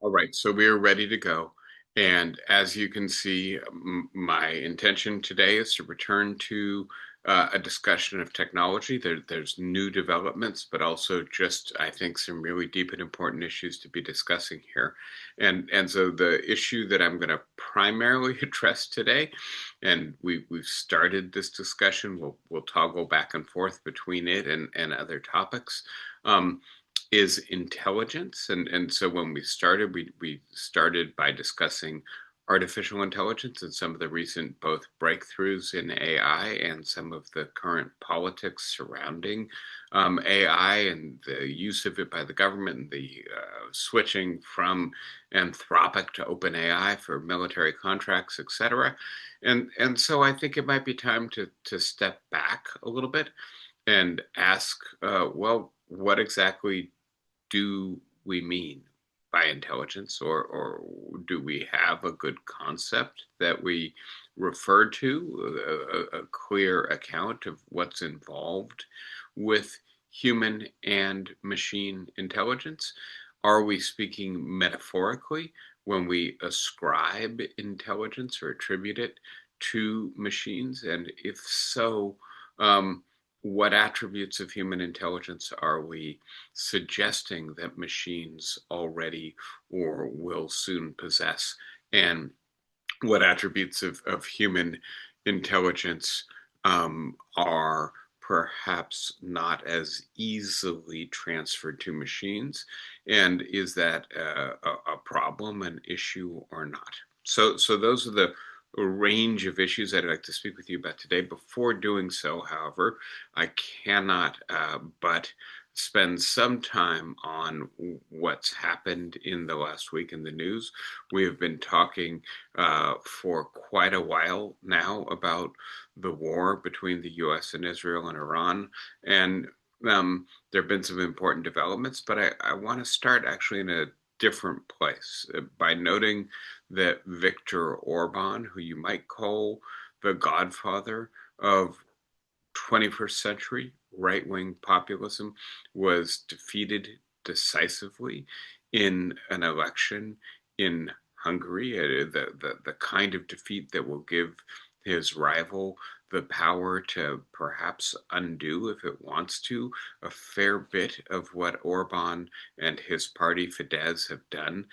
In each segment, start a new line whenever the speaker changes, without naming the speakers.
All right, so we are ready to go. And as you can see, my intention today is to return to a discussion of technology. There's new developments, but also just, I think, some really deep and important issues to be discussing here. And so the issue that I'm going to primarily address today, and we've started this discussion, we'll toggle back and forth between it and other topics. Um, is intelligence. And so when we started by discussing artificial intelligence and some of the recent both breakthroughs in AI and some of the current politics surrounding AI and the use of it by the government and the switching from Anthropic to OpenAI for military contracts, etc. And so I think it might be time to step back a little bit and ask, well, what exactly do we mean by intelligence, or do we have a good concept that we refer to, a clear account of what's involved with human and machine intelligence? Are we speaking metaphorically when we ascribe intelligence or attribute it to machines? And if so, what attributes of human intelligence are we suggesting that machines already or will soon possess? And what attributes of human intelligence are perhaps not as easily transferred to machines? And is that a problem, an issue, or not? So those are the range of issues I'd like to speak with you about today. Before doing so, however, I cannot but spend some time on what's happened in the last week in the news. We have been talking for quite a while now about the war between the US and Israel and Iran. And there have been some important developments, but I want to start actually in a different place by noting that Viktor Orban, who you might call the godfather of 21st century right wing populism, was defeated decisively in an election in Hungary, the kind of defeat that will give his rival the power to perhaps undo, if it wants to, a fair bit of what Orban and his party Fidesz have done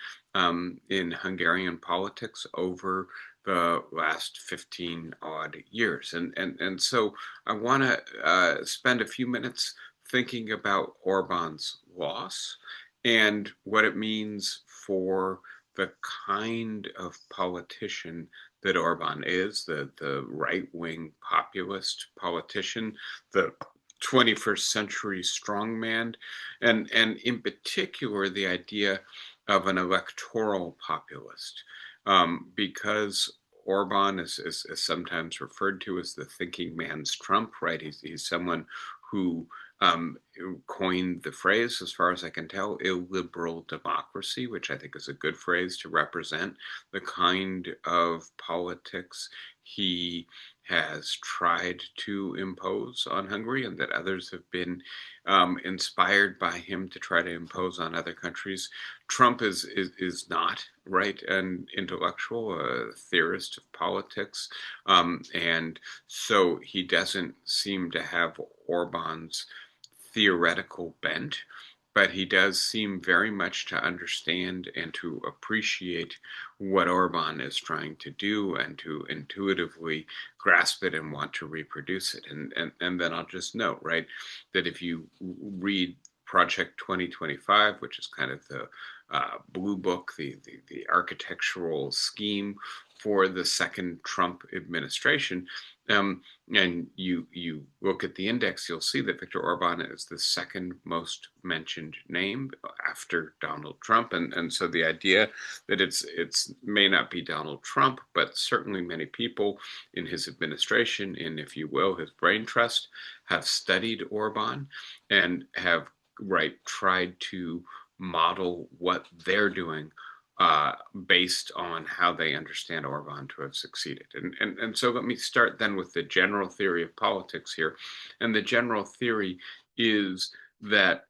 in Hungarian politics over the last 15 odd years. And so I want to spend a few minutes thinking about Orban's loss and what it means for the kind of politician that Orban is, the right wing populist politician, the 21st century strongman, and in particular, the idea of an electoral populist, because Orban is sometimes referred to as the thinking man's Trump, right? He's someone who coined the phrase, as far as I can tell, illiberal democracy, which I think is a good phrase to represent the kind of politics he has tried to impose on Hungary, and that others have been inspired by him to try to impose on other countries. Trump is not, right, an intellectual, a theorist of politics, and so he doesn't seem to have Orban's theoretical bent, but he does seem very much to understand and to appreciate what Orban is trying to do and to intuitively grasp it and want to reproduce it. And then I'll just note, right, that if you read Project 2025, which is kind of the blue book, the architectural scheme for the second Trump administration, and you look at the index, you'll see that Viktor Orban is the second most mentioned name after Donald Trump, and so the idea that it's may not be Donald Trump, but certainly many people in his administration, in, if you will, his brain trust, have studied Orban and have tried to model what they're doing based on how they understand Orban to have succeeded. And so let me start then with the general theory of politics here. And the general theory is that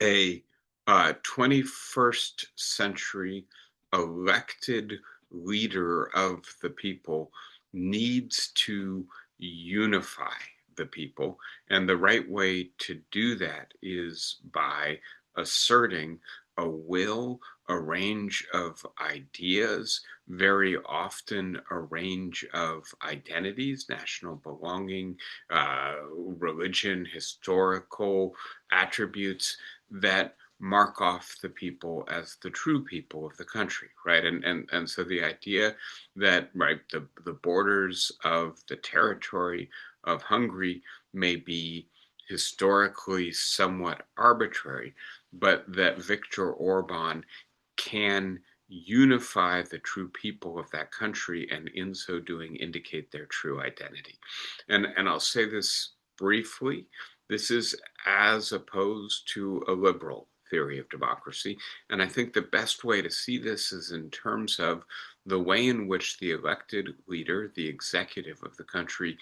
a 21st century elected leader of the people needs to unify the people. And the right way to do that is by asserting a will, a range of ideas, very often a range of identities, national belonging, religion, historical attributes that mark off the people as the true people of the country, right? And so the idea that, right, the borders of the territory of Hungary may be historically somewhat arbitrary, but that Viktor Orban can unify the true people of that country, and in so doing indicate their true identity. And I'll say this briefly. This is as opposed to a liberal theory of democracy. And I think the best way to see this is in terms of the way in which the elected leader, the executive of the country,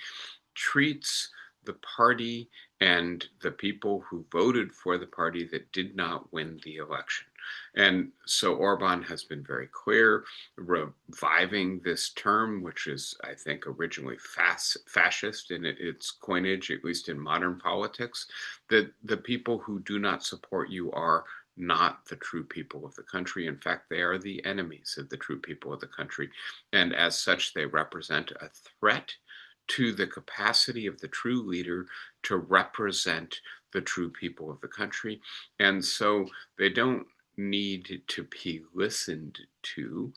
treats the party and the people who voted for the party that did not win the election. And so Orban has been very clear, reviving this term, which is, I think, originally fascist in its coinage, at least in modern politics, that the people who do not support you are not the true people of the country. In fact, they are the enemies of the true people of the country. And as such, they represent a threat to the capacity of the true leader to represent the true people of the country. And so they don't need to be listened to.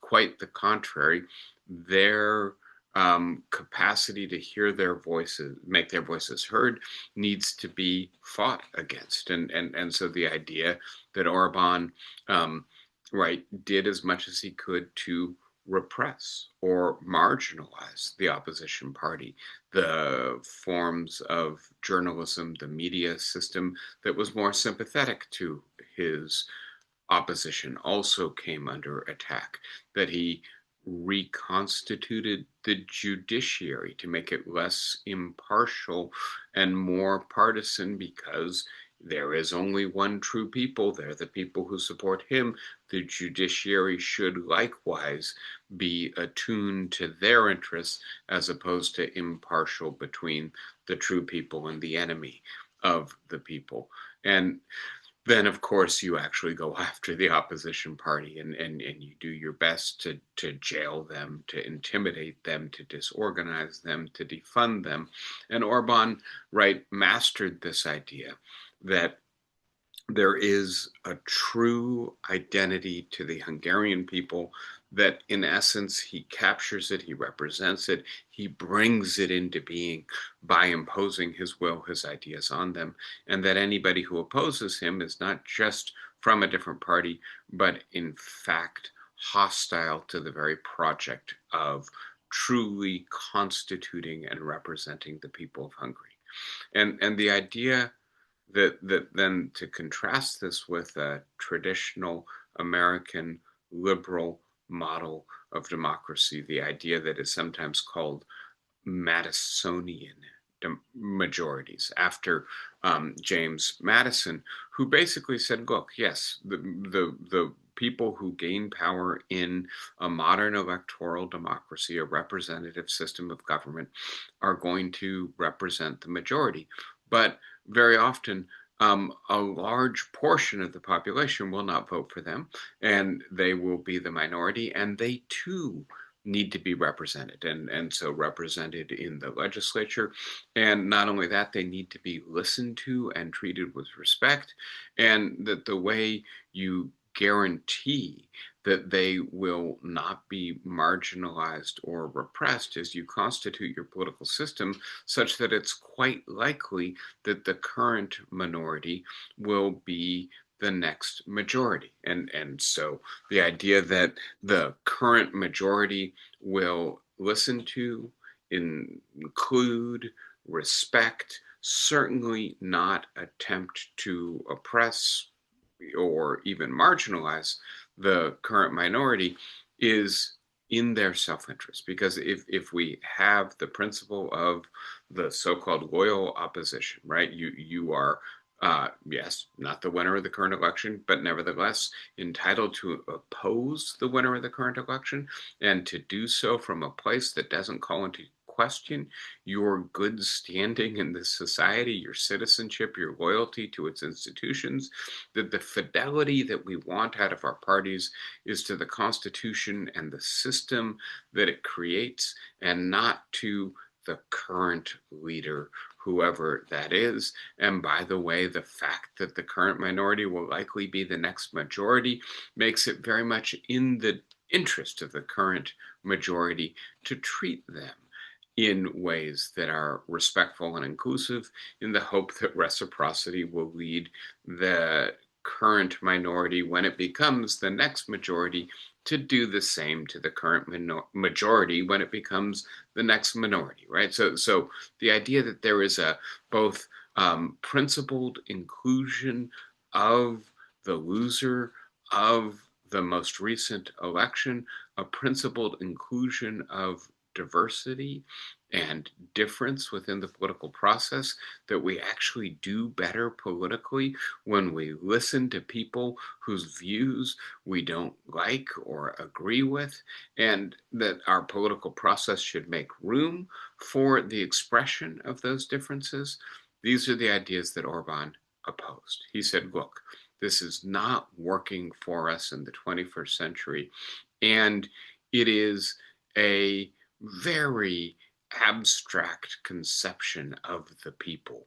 Quite the contrary, their capacity to hear their voices, make their voices heard, needs to be fought against. And so the idea that Orban, right, did as much as he could to repress or marginalize the opposition party, the forms of journalism, the media system that was more sympathetic to his opposition also came under attack, that he reconstituted the judiciary to make it less impartial and more partisan because there is only one true people. They're the people who support him. The judiciary should likewise be attuned to their interests as opposed to impartial between the true people and the enemy of the people. And then of course you actually go after the opposition party and you do your best to jail them, to intimidate them, to disorganize them, to defund them. And Orban, right, mastered this idea that there is a true identity to the Hungarian people, that in essence he captures it, he represents it, he brings it into being by imposing his will, his ideas on them, and that anybody who opposes him is not just from a different party, but in fact hostile to the very project of truly constituting and representing the people of Hungary. And the idea that then to contrast this with a traditional American liberal model of democracy, the idea that is sometimes called Madisonian majorities after James Madison, who basically said, look, yes, the people who gain power in a modern electoral democracy, a representative system of government, are going to represent the majority. But very often, a large portion of the population will not vote for them, and they will be the minority, and they too need to be represented, and so represented in the legislature. And not only that, they need to be listened to and treated with respect, and that the way you guarantee that they will not be marginalized or repressed is you constitute your political system such that it's quite likely that the current minority will be the next majority. And so the idea that the current majority will listen to, include, respect, certainly not attempt to oppress or even marginalize the current minority is in their self-interest. Because if we have the principle of the so-called loyal opposition, right, you are Yes, not the winner of the current election, but nevertheless entitled to oppose the winner of the current election, and to do so from a place that doesn't call into question your good standing in this society, your citizenship, your loyalty to its institutions, that the fidelity that we want out of our parties is to the Constitution and the system that it creates, and not to the current leader, whoever that is. And by the way, the fact that the current minority will likely be the next majority makes it very much in the interest of the current majority to treat them in ways that are respectful and inclusive, in the hope that reciprocity will lead the current minority, when it becomes the next majority, to do the same to the current majority when it becomes the next minority, right? So the idea that there is a both principled inclusion of the loser of the most recent election, a principled inclusion of diversity and difference within the political process, that we actually do better politically when we listen to people whose views we don't like or agree with, and that our political process should make room for the expression of those differences. These are the ideas that Orban opposed. He said, look, this is not working for us in the 21st century, and it is a very abstract conception of the people,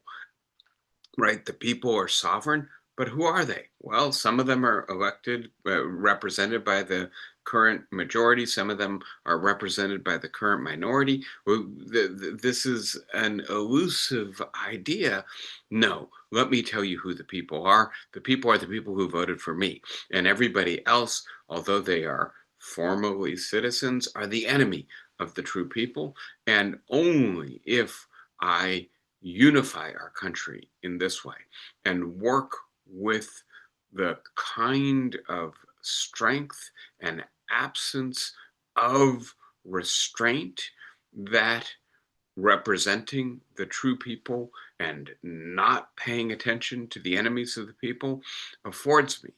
right? The people are sovereign, but who are they? Well, some of them are elected, represented by the current majority. Some of them are represented by the current minority. Well, this is an elusive idea. No, let me tell you who the people are. The people are the people who voted for me. And everybody else, although they are formally citizens, are the enemy of the true people. And only if I unify our country in this way and work with the kind of strength and absence of restraint that representing the true people and not paying attention to the enemies of the people affords me,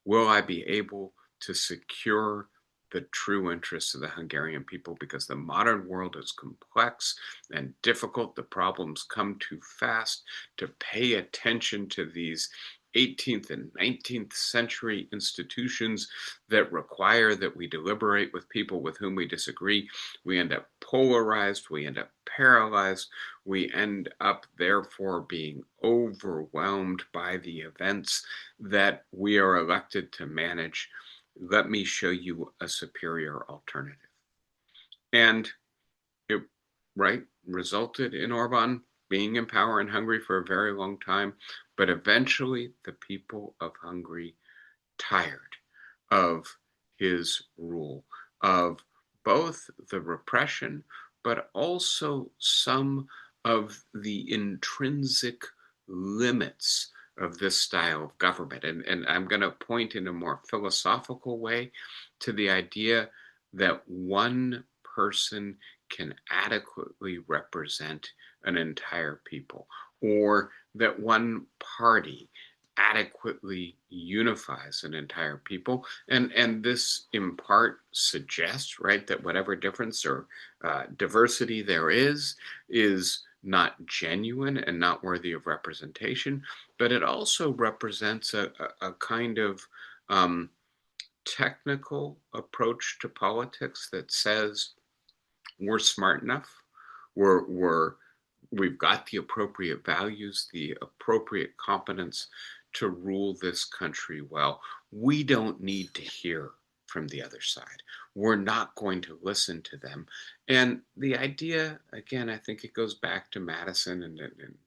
will I be able to secure the true interests of the Hungarian people, because the modern world is complex and difficult. The problems come too fast to pay attention to these 18th and 19th century institutions that require that we deliberate with people with whom we disagree. We end up polarized, we end up paralyzed, we end up therefore being overwhelmed by the events that we are elected to manage. Let me show you a superior alternative. And it, right, resulted in Orban being in power in Hungary for a very long time. But eventually, the people of Hungary tired of his rule, of both the repression, but also some of the intrinsic limits of this style of government. And I'm going to point in a more philosophical way to the idea that one person can adequately represent an entire people, or that one party adequately unifies an entire people. And this in part suggests, right, that whatever difference or diversity there is not genuine and not worthy of representation. But it also represents a kind of technical approach to politics that says we're smart enough, we've got the appropriate values, the appropriate competence to rule this country well. We don't need to hear from the other side. We're not going to listen to them. And the idea, again, I think it goes back to Madison and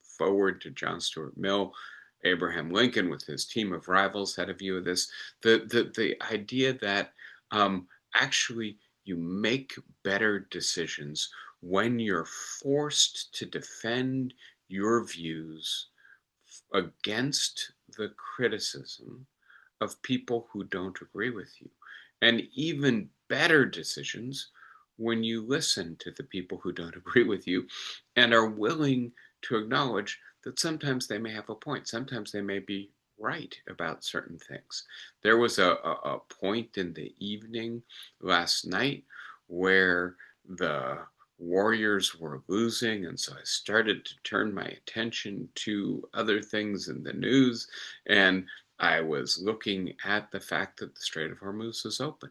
forward to John Stuart Mill. Abraham Lincoln, with his team of rivals, had a view of this. The idea that actually you make better decisions when you're forced to defend your views against the criticism of people who don't agree with you. And even better decisions when you listen to the people who don't agree with you and are willing to acknowledge that sometimes they may have a point. Sometimes they may be right about certain things. There was a point in the evening last night where the Warriors were losing, and so I started to turn my attention to other things in the news, and I was looking at the fact that the Strait of Hormuz is open.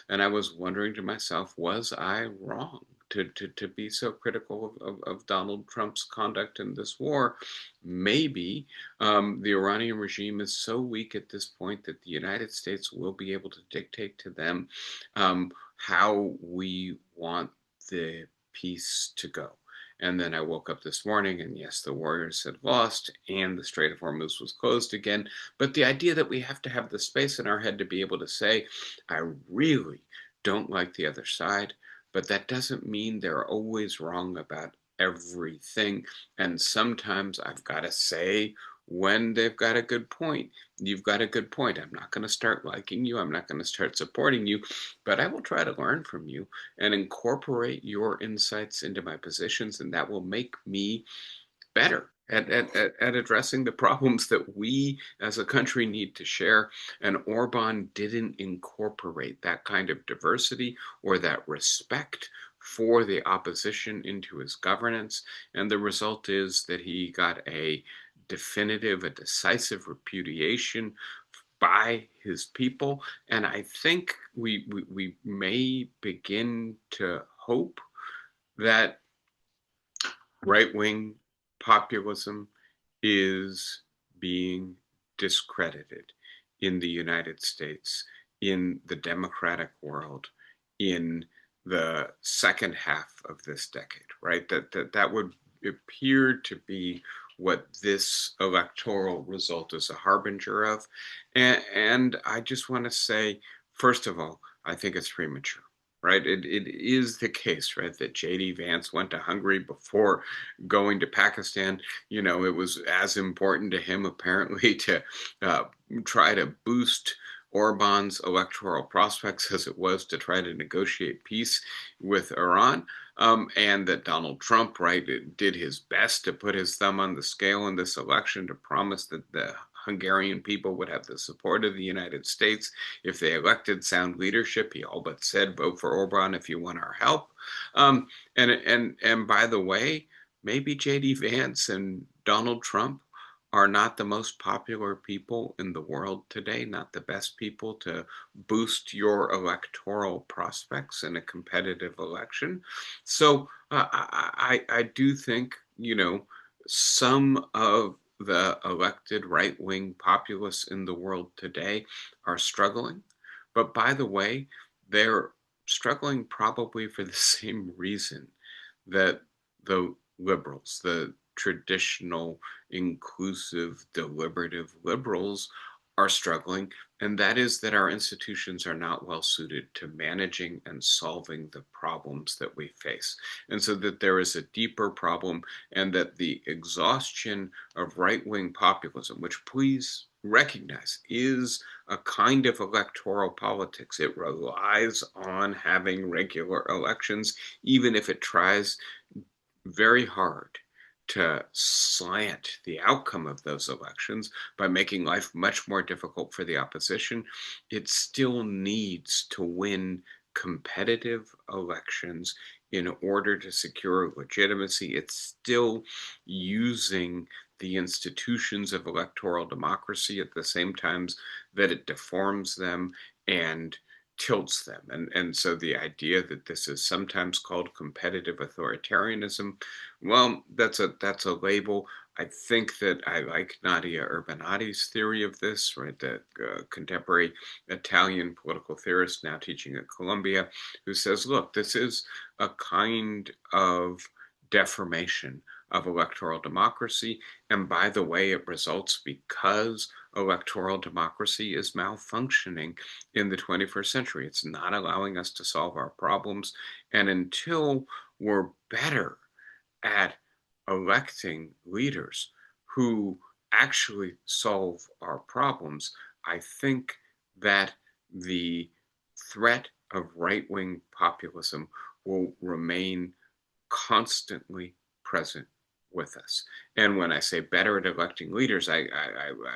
And I was wondering to myself, was I wrong to be so critical of Donald Trump's conduct in this war? Maybe the Iranian regime is so weak at this point that the United States will be able to dictate to them how we want the peace to go. And then I woke up this morning, and yes, the Warriors had lost, and the Strait of Hormuz was closed again. But the idea that we have to have the space in our head to be able to say, I really don't like the other side, but that doesn't mean they're always wrong about everything. And sometimes I've got to say, when they've got a good point, you've got a good point. I'm not going to start liking you. I'm not going to start supporting you, but I will try to learn from you and incorporate your insights into my positions, and that will make me better at addressing the problems that we as a country need to share. And Orban didn't incorporate that kind of diversity or that respect for the opposition into his governance. And the result is that he got a definitive, a decisive repudiation by his people. And I think we may begin to hope that right wing populism is being discredited in the United States, in the democratic world, in the second half of this decade, right? That would appear to be what this electoral result is a harbinger of. And I just want to say, first of all, I think it's premature. Right, it is the case, right, that J.D. Vance went to Hungary before going to Pakistan. It was as important to him apparently to uh, try to boost Orban's electoral prospects as it was to try to negotiate peace with Iran. And that Donald Trump, right, did his best to put his thumb on the scale in this election to promise that the Hungarian people would have the support of the United States if they elected sound leadership. He all but said, "Vote for Orban if you want our help." And by the way, maybe J.D. Vance and Donald Trump are not the most popular people in the world today, not the best people to boost your electoral prospects in a competitive election. So I do think, some of the elected right wing populists in the world today are struggling. But by the way, they're struggling probably for the same reason that the liberals, the traditional, inclusive, deliberative liberals, are struggling, and that is that our institutions are not well suited to managing and solving the problems that we face. And so that there is a deeper problem, and that the exhaustion of right wing populism, which please recognize is a kind of electoral politics, it relies on having regular elections, even if it tries very hard to slant the outcome of those elections by making life much more difficult for the opposition. It still needs to win competitive elections in order to secure legitimacy. It's still using the institutions of electoral democracy at the same times that it deforms them and tilts them. And so the idea that this is sometimes called competitive authoritarianism, well, that's a label. I think that I like Nadia Urbanati's theory of this, right? The contemporary Italian political theorist now teaching at Columbia, who says, look, this is a kind of deformation of electoral democracy. And by the way, it results because electoral democracy is malfunctioning in the 21st century. It's not allowing us to solve our problems. And until we're better at electing leaders who actually solve our problems, I think that the threat of right wing populism will remain constantly present with us. And when I say better at electing leaders, I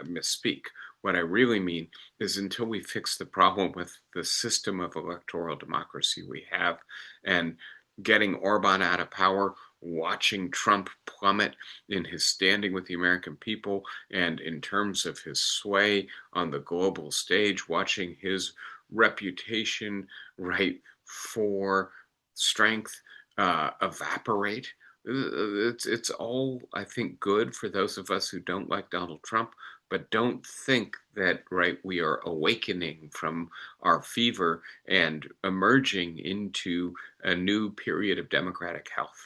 misspeak. What I really mean is until we fix the problem with the system of electoral democracy we have and getting Orban out of power, watching Trump plummet in his standing with the American people and in terms of his sway on the global stage, watching his reputation, right, for strength evaporate. It's all, I think, good for those of us who don't like Donald Trump, but don't think that, right, we are awakening from our fever and emerging into a new period of democratic health.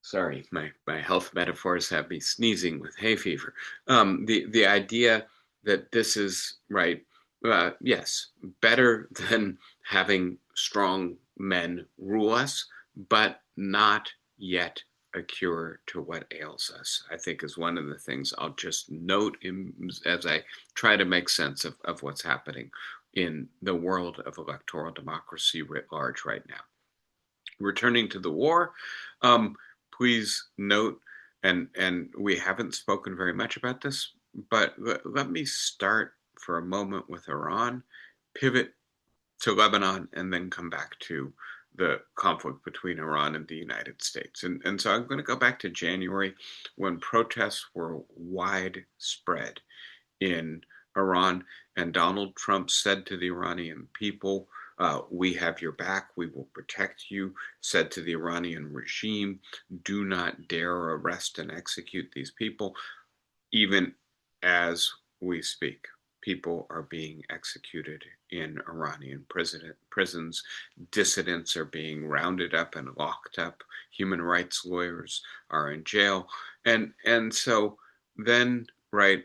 Sorry, my health metaphors have me sneezing with hay fever. The idea that this is, right, yes, better than having strong men rule us, but not yet a cure to what ails us, I think is one of the things I'll just note as I try to make sense of what's happening in the world of electoral democracy writ large right now. Returning to the war, um, please note, and we haven't spoken very much about this, but let me start for a moment with Iran, pivot to Lebanon, and then come back to the conflict between Iran and the United States. And so I'm going to go back to January when protests were widespread in Iran, and Donald Trump said to the Iranian people, we have your back, we will protect you, said to the Iranian regime, do not dare arrest and execute these people. Even as we speak, people are being executed in Iranian prisons. Dissidents are being rounded up and locked up. Human rights lawyers are in jail. And so then, right,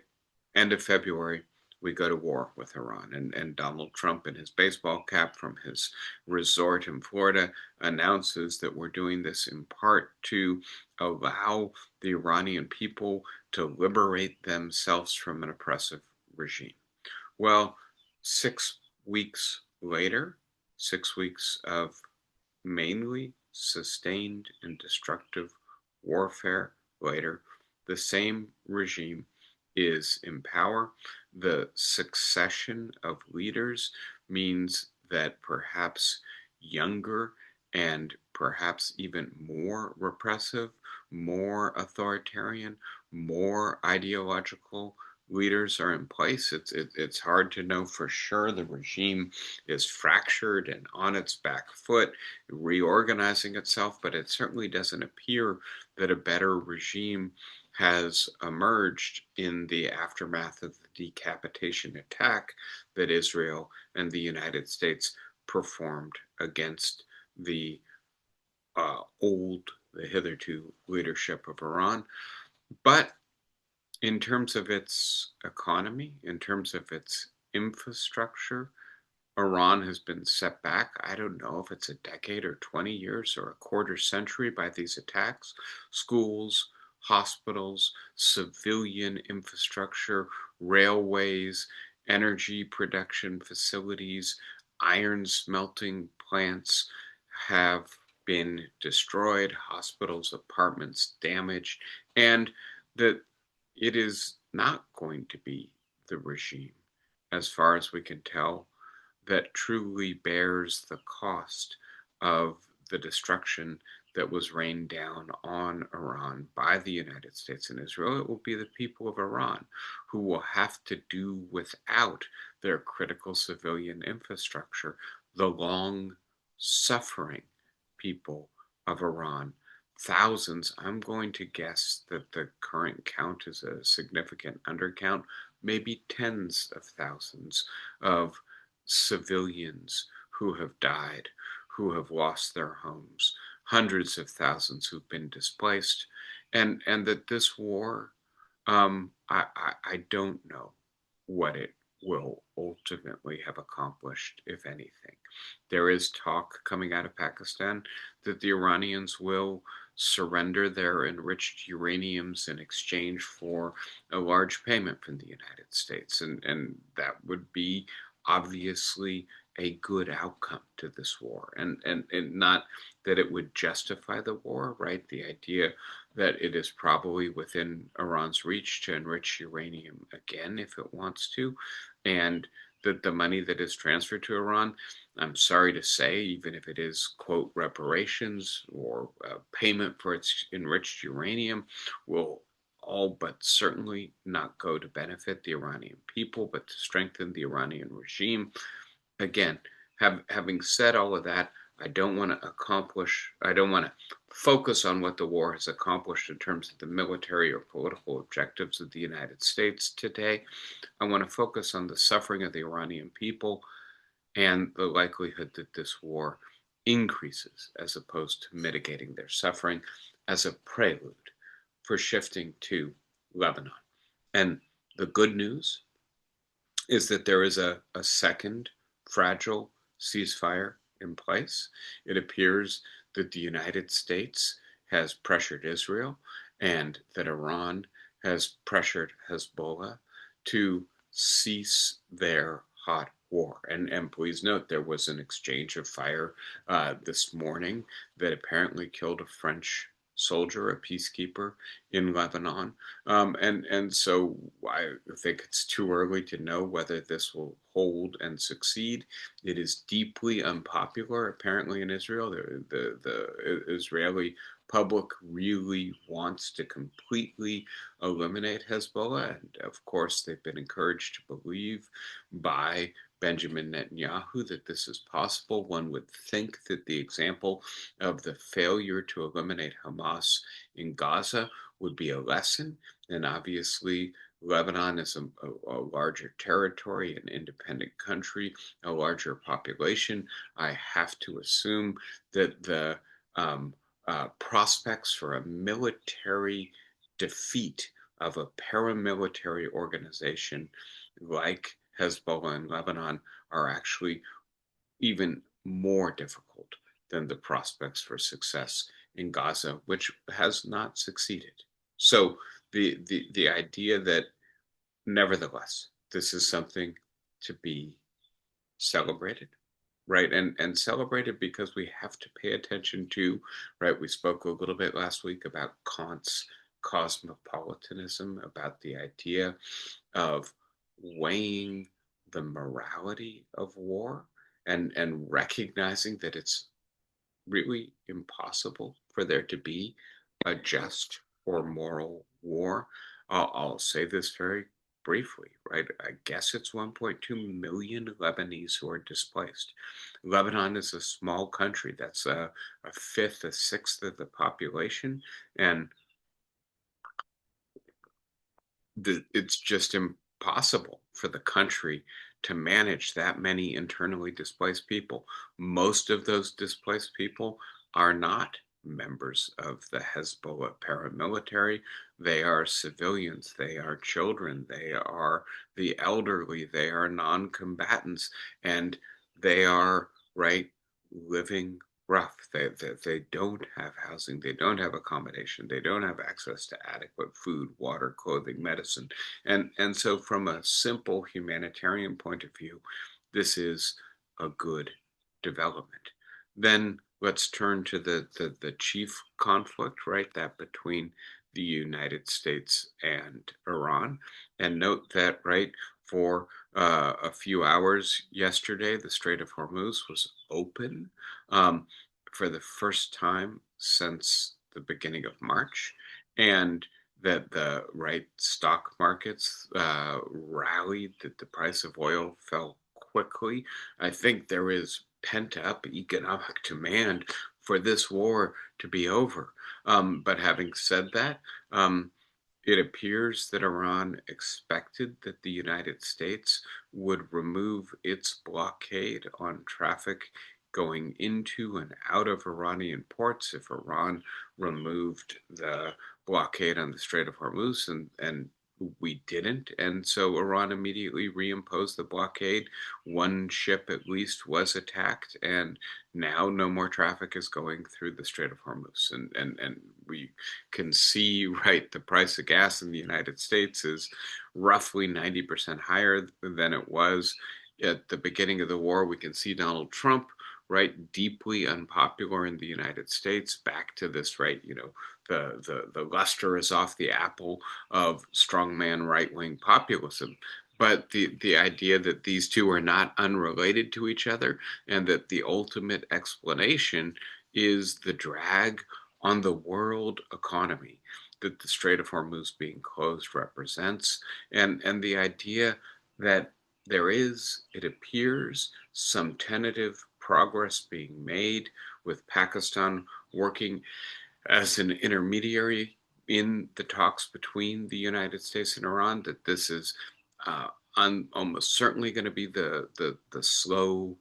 end of February, we go to war with Iran. And Donald Trump, in his baseball cap from his resort in Florida, announces that we're doing this in part to allow the Iranian people to liberate themselves from an oppressive regime. Well, 6 weeks later, 6 weeks of mainly sustained and destructive warfare later, the same regime is in power. The succession of leaders means that perhaps younger and perhaps even more repressive, more authoritarian, more ideological leaders are in place. It's hard to know for sure. The regime is fractured and on its back foot, reorganizing itself, but it certainly doesn't appear that a better regime has emerged in the aftermath of the decapitation attack that Israel and the United States performed against the the hitherto leadership of Iran. But in terms of its economy, in terms of its infrastructure, Iran has been set back. I don't know if it's a decade or 20 years or a quarter century by these attacks. Schools, hospitals, civilian infrastructure, railways, energy production facilities, iron smelting plants have been destroyed, hospitals, apartments damaged, and that it is not going to be the regime, as far as we can tell, that truly bears the cost of the destruction that was rained down on Iran by the United States and Israel. It will be the people of Iran who will have to do without their critical civilian infrastructure, the long suffering people of Iran. Thousands, I'm going to guess that the current count is a significant undercount, maybe tens of thousands of civilians who have died, who have lost their homes, hundreds of thousands who've been displaced, and that this war, I don't know what it will ultimately have accomplished, if anything. There is talk coming out of Pakistan that the Iranians will surrender their enriched uraniums in exchange for a large payment from the United States, and that would be obviously a good outcome to this war, and not that it would justify the war, right? The idea that it is probably within Iran's reach to enrich uranium again if it wants to, and that the money that is transferred to Iran, I'm sorry to say, even if it is, quote, reparations or payment for its enriched uranium, will all but certainly not go to benefit the Iranian people, but to strengthen the Iranian regime. Again, having said all of that, I don't want to focus on what the war has accomplished in terms of the military or political objectives of the United States today. I want to focus on the suffering of the Iranian people and the likelihood that this war increases as opposed to mitigating their suffering as a prelude for shifting to Lebanon. And the good news is that there is a second fragile ceasefire in place. It appears that the United States has pressured Israel and that Iran has pressured Hezbollah to cease their hot war. And please note, there was an exchange of fire this morning that apparently killed a French soldier, a peacekeeper in Lebanon. And so I think it's too early to know whether this will hold and succeed. It is deeply unpopular, apparently, in Israel. The Israeli public really wants to completely eliminate Hezbollah. And of course, they've been encouraged to believe by Benjamin Netanyahu that this is possible. One would think that the example of the failure to eliminate Hamas in Gaza would be a lesson. And obviously, Lebanon is a larger territory, an independent country, a larger population. I have to assume that the prospects for a military defeat of a paramilitary organization like Hezbollah in Lebanon are actually even more difficult than the prospects for success in Gaza, which has not succeeded. So the idea that nevertheless this is something to be celebrated, right? And celebrated because we have to pay attention to, right? We spoke a little bit last week about Kant's cosmopolitanism, about the idea of weighing the morality of war and recognizing that it's really impossible for there to be a just or moral war. I'll say this very briefly, right? I guess it's 1.2 million Lebanese who are displaced. Lebanon is a small country. That's a fifth, a sixth of the population. And it's just impossible for the country to manage that many internally displaced people. Most of those displaced people are not members of the Hezbollah paramilitary. They are civilians, they are children, they are the elderly, they are non-combatants, and they are, right, living rough. They don't have housing, they don't have accommodation, they don't have access to adequate food, water, clothing, medicine. And so from a simple humanitarian point of view, this is a good development. Then let's turn to the chief conflict, right? That between the United States and Iran. And note that, right, for a few hours yesterday, the Strait of Hormuz was open for the first time since the beginning of March, and that the right stock markets rallied, that the price of oil fell quickly. I think there is pent up economic demand for this war to be over. But having said that, it appears that Iran expected that the United States would remove its blockade on traffic going into and out of Iranian ports if Iran removed the blockade on the Strait of Hormuz, and we didn't. And so Iran immediately reimposed the blockade. One ship at least was attacked, and now no more traffic is going through the Strait of Hormuz. And we can see, right, the price of gas in the United States is roughly 90% higher than it was at the beginning of the war, we can see Donald Trump, right, deeply unpopular in the United States, back to this, right, the luster is off the apple of strongman right-wing populism. But the idea that these two are not unrelated to each other, and that the ultimate explanation is the drag on the world economy that the Strait of Hormuz being closed represents, and the idea that there is, it appears, some tentative progress being made with Pakistan working as an intermediary in the talks between the United States and Iran, that this is uh, almost certainly going to be the slow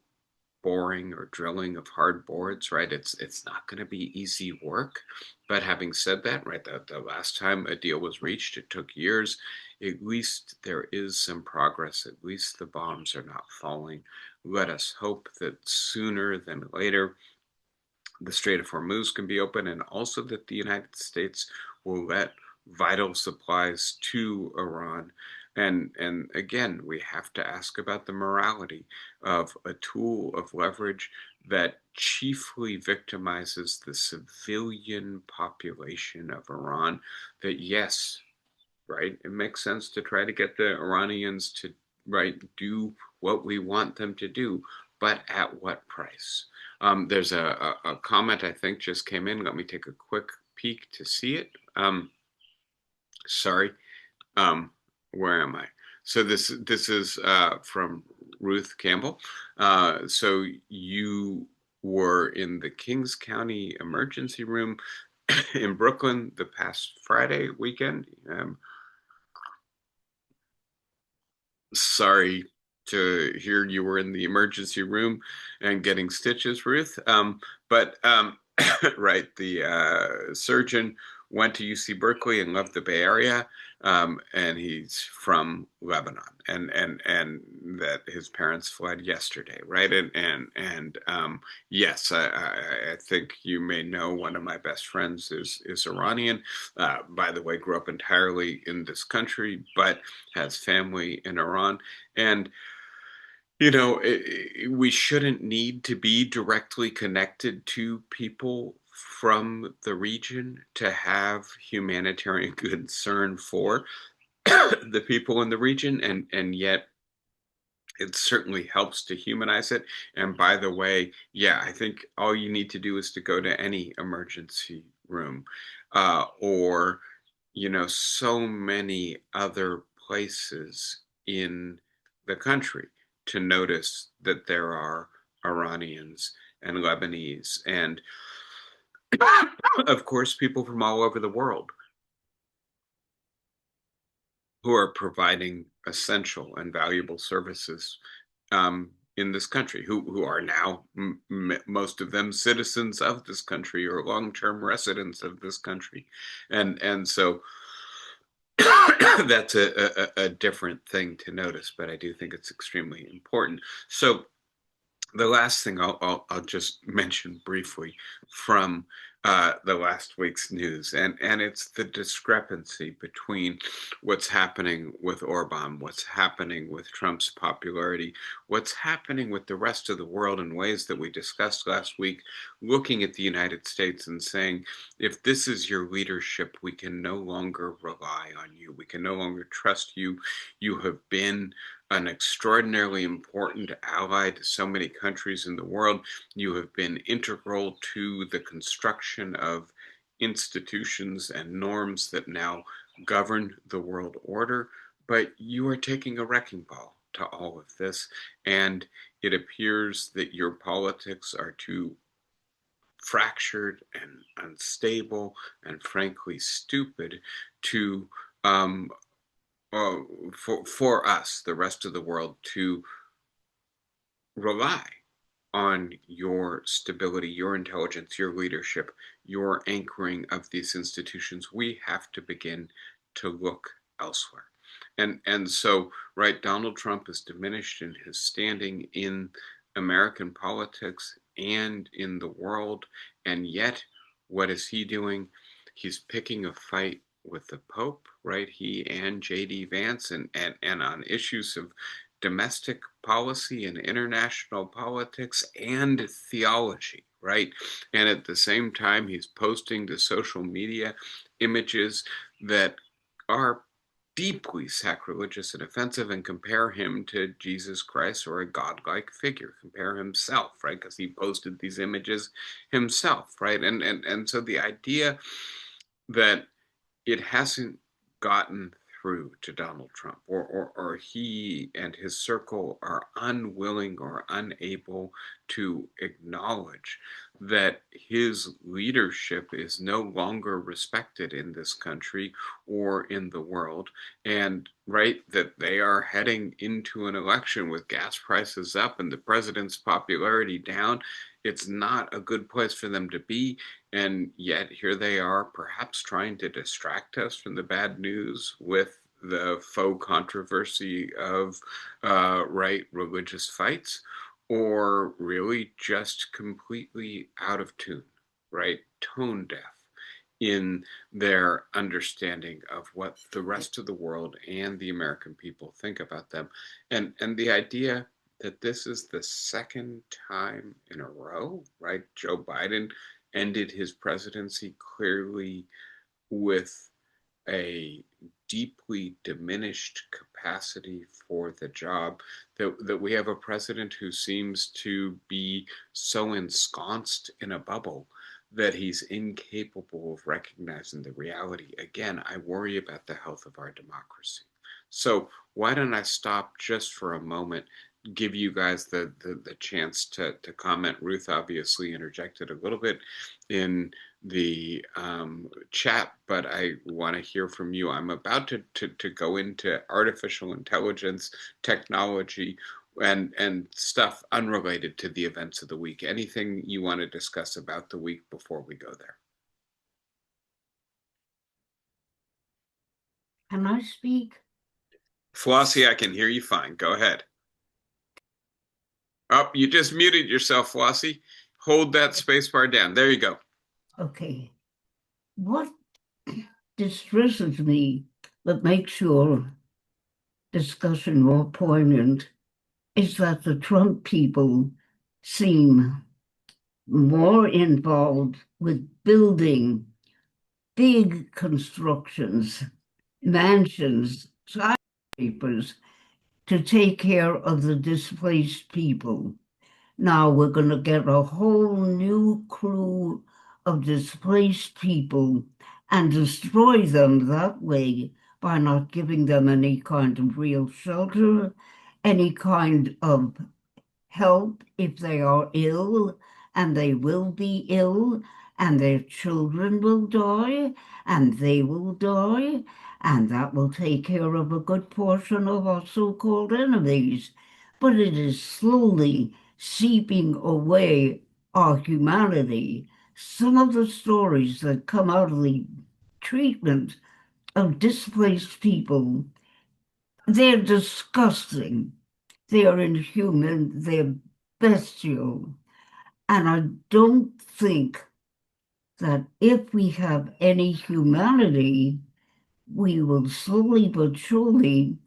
boring or drilling of hard boards, right? It's not going to be easy work. But having said that, right, the last time a deal was reached, it took years. At least there is some progress. At least the bombs are not falling. Let us hope that sooner than later the Strait of Hormuz can be open, and also that the United States will let vital supplies to Iran. And again, we have to ask about the morality of a tool of leverage that chiefly victimizes the civilian population of Iran. That, yes, right, it makes sense to try to get the Iranians to, right, do what we want them to do, but at what price? There's a comment I think just came in. Let me take a quick peek to see it. Sorry. Um, where am I? So this is from Ruth Campbell. So you were in the Kings County emergency room in Brooklyn the past Friday weekend. Sorry to hear you were in the emergency room and getting stitches, Ruth. But right, the surgeon went to UC Berkeley and loved the Bay Area, and he's from Lebanon, and that his parents fled yesterday, right? And yes, I think you may know one of my best friends is Iranian. By the way, grew up entirely in this country, but has family in Iran. And, we shouldn't need to be directly connected to people from the region to have humanitarian concern for the people in the region. And yet, it certainly helps to humanize it. And by the way, yeah, I think all you need to do is to go to any emergency room, or so many other places in the country to notice that there are Iranians and Lebanese and, of course, people from all over the world who are providing essential and valuable services in this country, who are now, most of them, citizens of this country or long-term residents of this country. And so that's a different thing to notice, but I do think it's extremely important. So the last thing I'll just mention briefly from the last week's news, and it's the discrepancy between what's happening with Orban, what's happening with Trump's popularity, what's happening with the rest of the world in ways that we discussed last week, looking at the United States and saying, if this is your leadership, we can no longer rely on you. We can no longer trust you. You have been an extraordinarily important ally to so many countries in the world. You have been integral to the construction of institutions and norms that now govern the world order, but you are taking a wrecking ball to all of this, and it appears that your politics are too fractured and unstable and frankly stupid to um, uh, for us, the rest of the world, to rely on your stability, your intelligence, your leadership, your anchoring of these institutions. We have to begin to look elsewhere. And so, right, Donald Trump is diminished in his standing in American politics and in the world. And yet, what is he doing? He's picking a fight with the Pope, right? He and J.D. Vance, and on issues of domestic policy and international politics and theology, right? And at the same time, he's posting to social media images that are deeply sacrilegious and offensive and compare him to Jesus Christ or a godlike figure, compare himself, right? Because he posted these images himself, right? And so the idea that it hasn't gotten through to Donald Trump, or he and his circle are unwilling or unable to acknowledge that his leadership is no longer respected in this country or in the world, and right, that they are heading into an election with gas prices up and the president's popularity down. It's not a good place for them to be. And yet here they are, perhaps trying to distract us from the bad news with the faux controversy of right religious fights, or really just completely out of tune, right? Tone deaf in their understanding of what the rest of the world and the American people think about them. And the idea that this is the second time in a row, right? Joe Biden ended his presidency clearly with a deeply diminished capacity for the job, that we have a president who seems to be so ensconced in a bubble that he's incapable of recognizing the reality. Again, I worry about the health of our democracy. So why don't I stop just for a moment, give you guys the chance to comment. Ruth obviously interjected a little bit in the chat, but I want to hear from you. I'm about to go into artificial intelligence, technology, and stuff unrelated to the events of the week. Anything you want to discuss about the week before we go there?
Can I speak?
Flossie, I can hear you fine. Go ahead. Oh, you just muted yourself, Flossie. Hold that space bar down. There you go.
Okay. What distresses me but makes your discussion more poignant is that the Trump people seem more involved with building big constructions, mansions, skyscrapers to take care of the displaced people. Now we're going to get a whole new crew of displaced people and destroy them that way by not giving them any kind of real shelter, any kind of help if they are ill, and they will be ill, and their children will die, and they will die, and that will take care of a good portion of our so-called enemies. But it is slowly seeping away our humanity. Some of the stories that come out of the treatment of displaced people, they're disgusting. They are inhuman, they're bestial. And I don't think that if we have any humanity, we will slowly but surely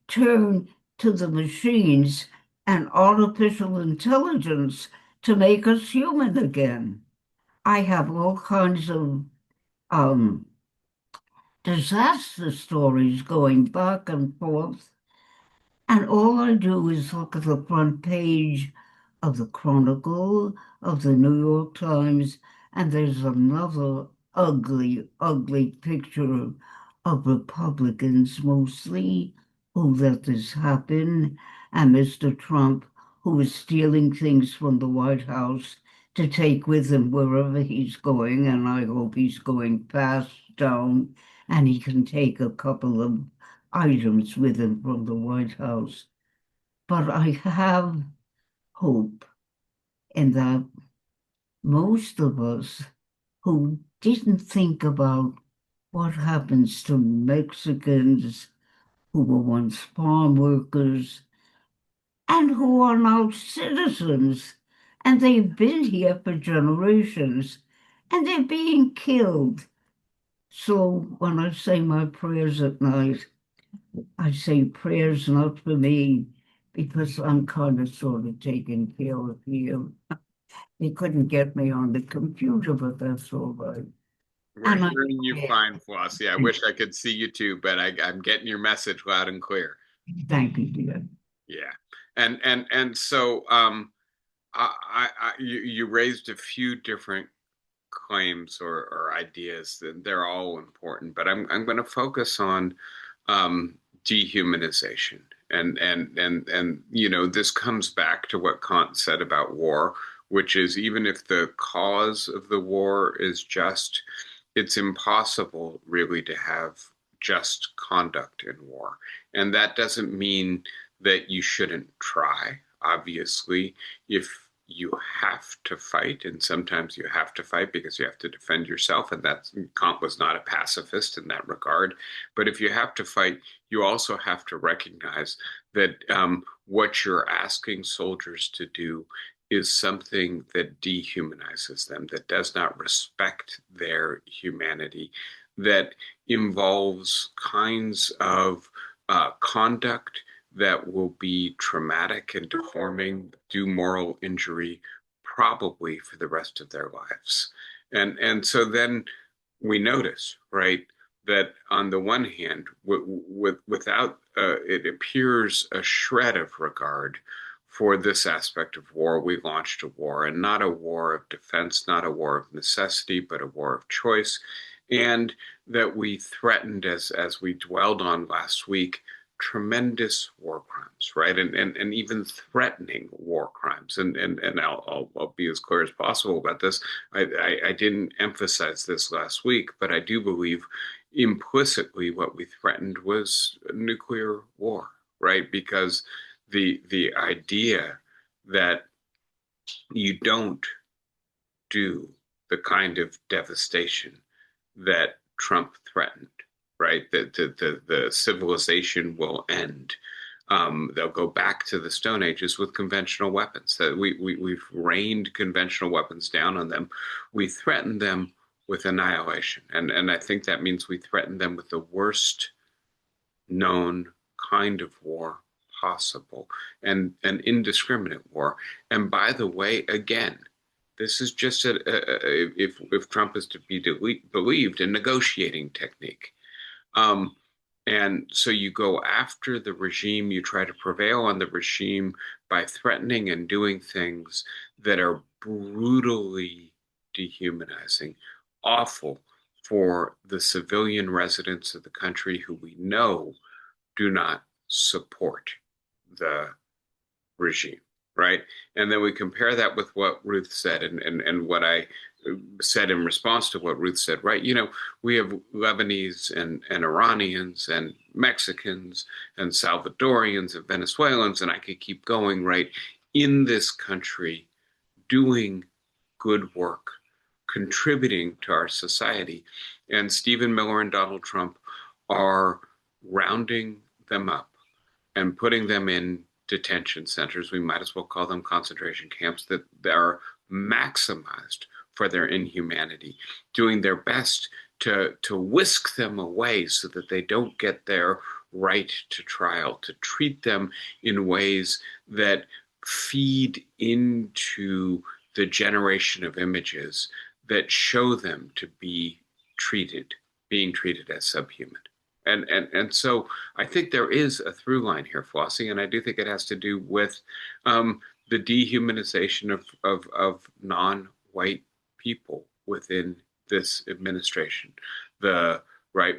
turn to the machines and artificial intelligence to make us human again. I have all kinds of um, disaster stories going back and forth. And all I do is look at the front page of the Chronicle, of the New York Times, and there's another ugly, ugly picture of Republicans mostly who let this happen, and Mr. Trump, who is stealing things from the White House to take with him wherever he's going, and I hope he's going fast down and he can take a couple of items with him from the White House. But I have hope in that most of us who didn't think about what happens to Mexicans who were once farm workers and who are now citizens, and they've been here for generations, and they're being killed. So when I say my prayers at night, I say prayers not for me, because I'm kind of sort of taking care of you. They couldn't get me on the computer, but that's all right.
We're
And I,
hearing you
yeah,
fine, Flossie. I wish I could see you too, but I'm getting your message loud and clear.
thank you, dear.
Yeah, and so you raised a few different claims or ideas, and they're all important. But I'm going to focus on dehumanization, and this comes back to what Kant said about war, which is even if the cause of the war is just, it's impossible really to have just conduct in war, and that doesn't mean that you shouldn't try. Obviously, if you have to fight, and sometimes you have to fight because you have to defend yourself, and that Kant was not a pacifist in that regard. But if you have to fight, you also have to recognize that what you're asking soldiers to do is something that dehumanizes them, that does not respect their humanity, that involves kinds of conduct that will be traumatic and deforming, do moral injury, probably for the rest of their lives. And so then we notice, right, that on the one hand, without it appears a shred of regard for this aspect of war, we launched a war, and not a war of defense, not a war of necessity, but a war of choice, and that we threatened, as we dwelled on last week, tremendous war crimes, right? And even threatening war crimes. And I'll be as clear as possible about this. I didn't emphasize this last week, but I do believe implicitly what we threatened was nuclear war, right? Because the idea that you don't do the kind of devastation that Trump threatened, right? That the civilization will end. They'll go back to the Stone Ages with conventional weapons. That we've rained conventional weapons down on them. We threaten them with annihilation, and I think that means we threaten them with the worst known kind of war possible, and an indiscriminate war. And by the way, again, this is just if Trump is to be believed, a negotiating technique. Um, and so you go after the regime, you try to prevail on the regime by threatening and doing things that are brutally dehumanizing, awful for the civilian residents of the country who we know do not support the regime, right? And then we compare that with what Ruth said, and what I said in response to what Ruth said, right? We have Lebanese and Iranians and Mexicans and Salvadorians and Venezuelans, and I could keep going, right? In this country doing good work, contributing to our society. And Stephen Miller and Donald Trump are rounding them up and putting them in detention centers. We might as well call them concentration camps that are maximized for their inhumanity, doing their best to whisk them away so that they don't get their right to trial, to treat them in ways that feed into the generation of images that show them to be being treated as subhuman. And so I think there is a through line here, Flossie, and I do think it has to do with the dehumanization of non-white people within this administration. The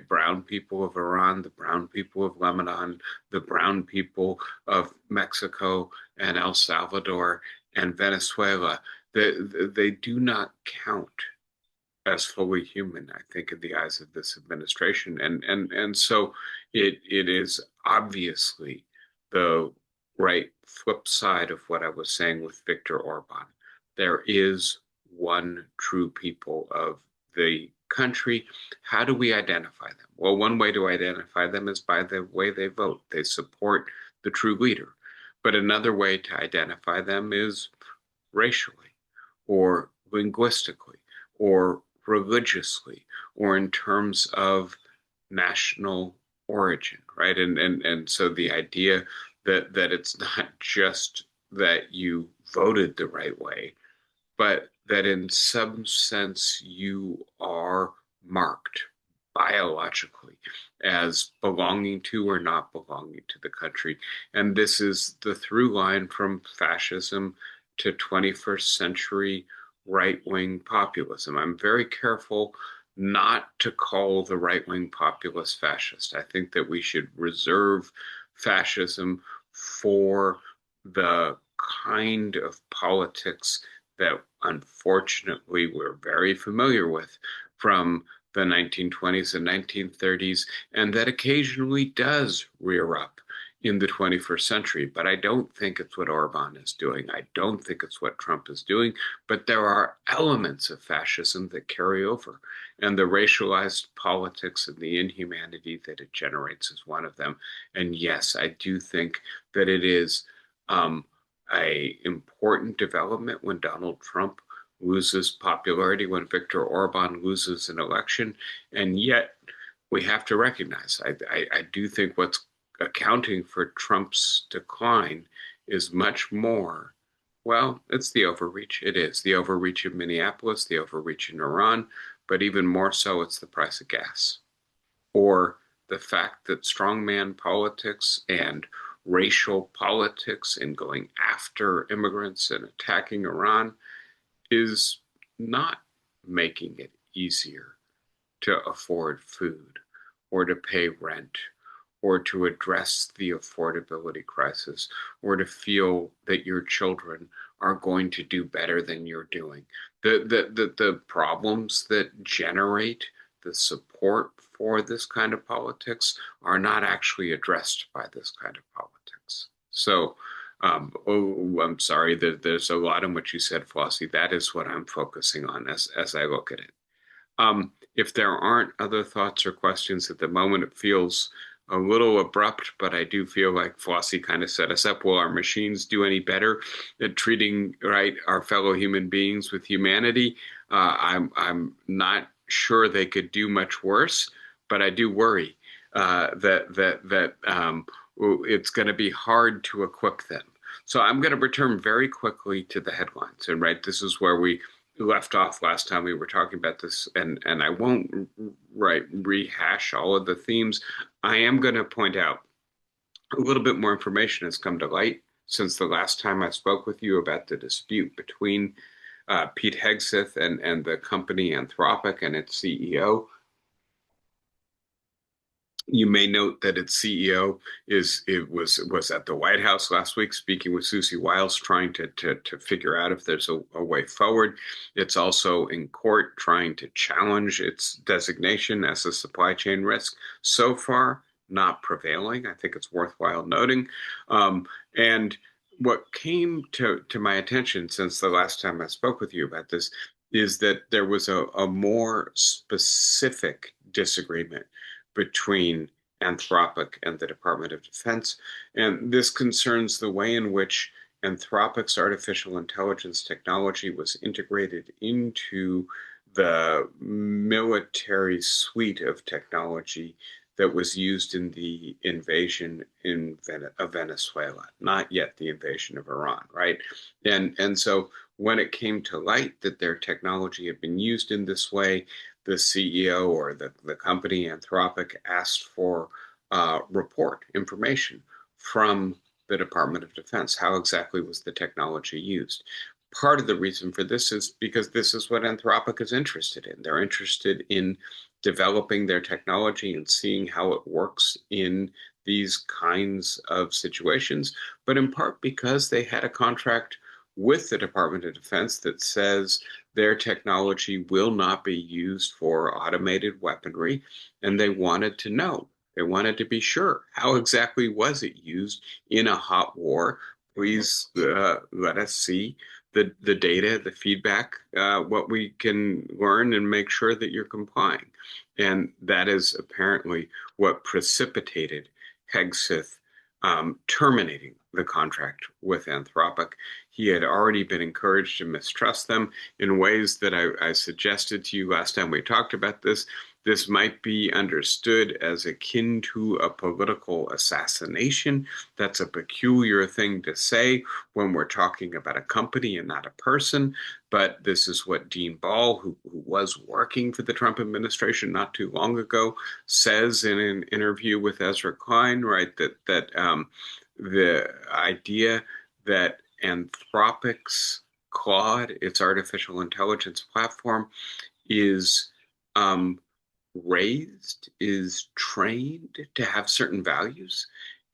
brown people of Iran, the brown people of Lebanon, the brown people of Mexico and El Salvador and Venezuela. They do not count as fully human, I think, in the eyes of this administration. And so it is obviously the right flip side of what I was saying with Viktor Orban. There is one true people of the country. How do we identify them? Well, one way to identify them is by the way they vote. They support the true leader. But another way to identify them is racially or linguistically or religiously or in terms of national origin, right? And so the idea that it's not just that you voted the right way, but that in some sense you are marked biologically as belonging to or not belonging to the country. And this is the through line from fascism to 21st century right wing populism. I'm very careful not to call the right wing populace fascist. I think that we should reserve fascism for the kind of politics that unfortunately we're very familiar with from the 1920s and 1930s, and that occasionally does rear up in the 21st century. But I don't think it's what Orban is doing. I don't think it's what Trump is doing. But there are elements of fascism that carry over, and the racialized politics and the inhumanity that it generates is one of them. And yes, I do think that it is a important development when Donald Trump loses popularity, when Viktor Orban loses an election. And yet we have to recognize, I do think what's accounting for Trump's decline is much more, well, it's the overreach. It is the overreach of Minneapolis, the overreach in Iran, but even more so, it's the price of gas, or the fact that strongman politics and racial politics and going after immigrants and attacking Iran is not making it easier to afford food or to pay rent or to address the affordability crisis or to feel that your children are going to do better than you're doing. The problems that generate the support for this kind of politics are not actually addressed by this kind of politics. So, I'm sorry that there's a lot in what you said, Flossie. That is what I'm focusing on as I look at it. If there aren't other thoughts or questions at the moment, it feels a little abrupt, but I do feel like Flossie kind of set us up. Will our machines do any better at treating our fellow human beings with humanity? I'm not sure they could do much worse, but I do worry that it's going to be hard to equip them. So I'm going to return very quickly to the headlines, and this is where we left off last time we were talking about this, and I won't rehash all of the themes. I am going to point out a little bit more information has come to light since the last time I spoke with you about the dispute between Pete Hegseth and the company Anthropic and its CEO. You may note that its CEO was at the White House last week speaking with Susie Wiles, trying to figure out if there's a way forward. It's also in court trying to challenge its designation as a supply chain risk. So far, not prevailing. I think it's worthwhile noting. And what came to my attention since the last time I spoke with you about this is that there was a more specific disagreement between Anthropic and the Department of Defense. And this concerns the way in which Anthropic's artificial intelligence technology was integrated into the military suite of technology that was used in the invasion of Venezuela, not yet the invasion of Iran, right? And so when it came to light that their technology had been used in this way, the CEO or the company Anthropic asked for report information from the Department of Defense. How exactly was the technology used? Part of the reason for this is because this is what Anthropic is interested in. They're interested in developing their technology and seeing how it works in these kinds of situations, but in part because they had a contract with the Department of Defense that says their technology will not be used for automated weaponry, and they wanted to know. They wanted to be sure. How exactly was it used in a hot war? Please let us see the data, the feedback, what we can learn and make sure that you're complying. And that is apparently what precipitated Hegseth terminating the contract with Anthropic. He had already been encouraged to mistrust them in ways that I suggested to you last time we talked about this. This might be understood as akin to a political assassination. That's a peculiar thing to say when we're talking about a company and not a person. But this is what Dean Ball, who was working for the Trump administration not too long ago, says in an interview with Ezra Klein, right? That the idea that Anthropic's Claude, its artificial intelligence platform, is um, raised, is trained to have certain values,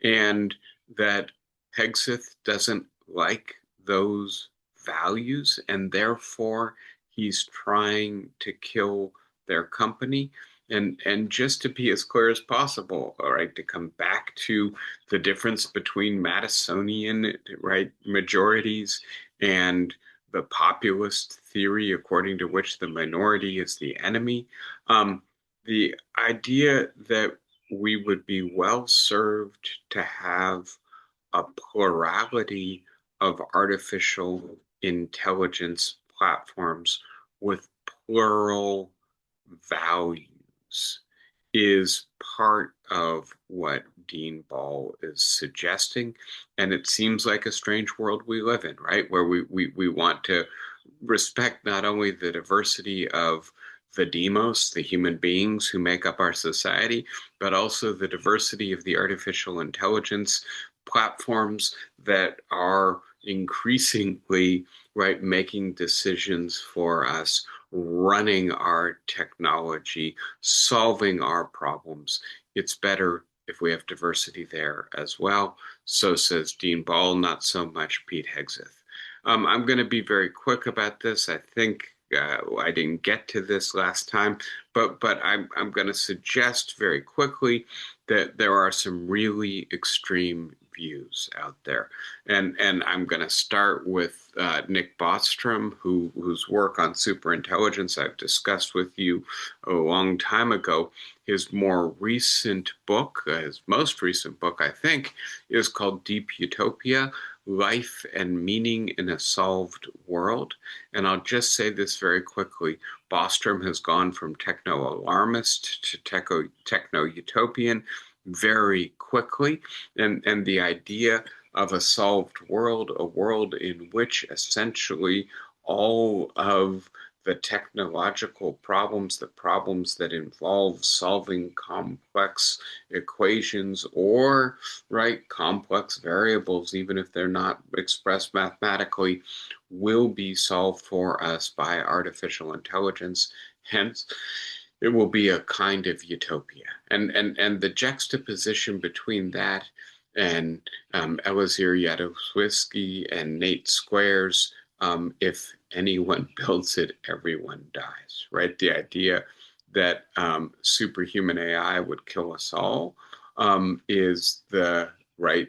and that Pegseth doesn't like those values, and therefore he's trying to kill their company. And just to be as clear as possible, all right, to come back to the difference between Madisonian, right, majorities and the populist theory according to which the minority is the enemy. Um, the idea that we would be well served to have a plurality of artificial intelligence platforms with plural values is part of what Dean Ball is suggesting. And it seems like a strange world we live in, right? Where we want to respect not only the diversity of the demos, the human beings who make up our society, but also the diversity of the artificial intelligence platforms that are increasingly, right, making decisions for us, running our technology, solving our problems. It's better if we have diversity there as well. So says Dean Ball, not so much Pete Hegseth. I'm going to be very quick about this. I think I didn't get to this last time, but I'm going to suggest very quickly that there are some really extreme views out there, and I'm going to start with Nick Bostrom, whose work on superintelligence I've discussed with you a long time ago. His more recent book, his most recent book, I think, is called Deep Utopia: Life and Meaning in a Solved World. And I'll just say this very quickly. Bostrom has gone from techno-alarmist to techno-utopian very quickly. And the idea of a solved world, a world in which essentially all of the technological problems, the problems that involve solving complex equations or, right, complex variables, even if they're not expressed mathematically, will be solved for us by artificial intelligence. Hence, it will be a kind of utopia. And the juxtaposition between that and Eliezer Yudkowsky and Nate Square's if anyone builds it, everyone dies, right? The idea that superhuman AI would kill us all is the right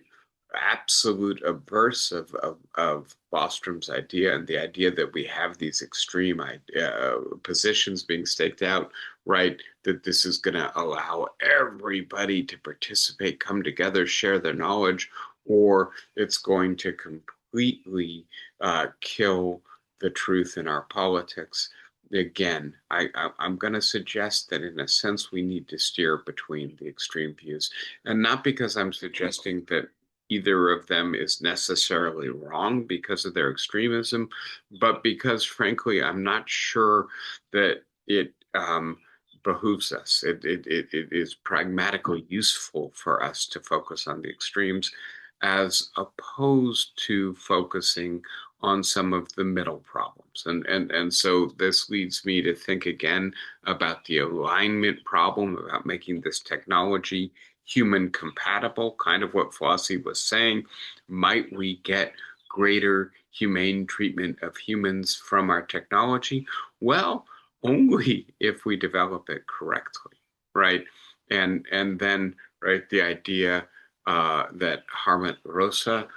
absolute averse of Bostrom's idea, and the idea that we have these extreme positions being staked out, right? That this is going to allow everybody to participate, come together, share their knowledge, or it's going to completely kill the truth in our politics. Again, I'm going to suggest that in a sense we need to steer between the extreme views. And not because I'm suggesting that either of them is necessarily wrong because of their extremism, but because, frankly, I'm not sure that it behooves us. It is pragmatically useful for us to focus on the extremes as opposed to focusing on some of the middle problems. And so this leads me to think again about the alignment problem, about making this technology human compatible, kind of what Flossie was saying. Might we get greater humane treatment of humans from our technology? Well, only if we develop it correctly, right? And then, right, the idea that Harmit Rosa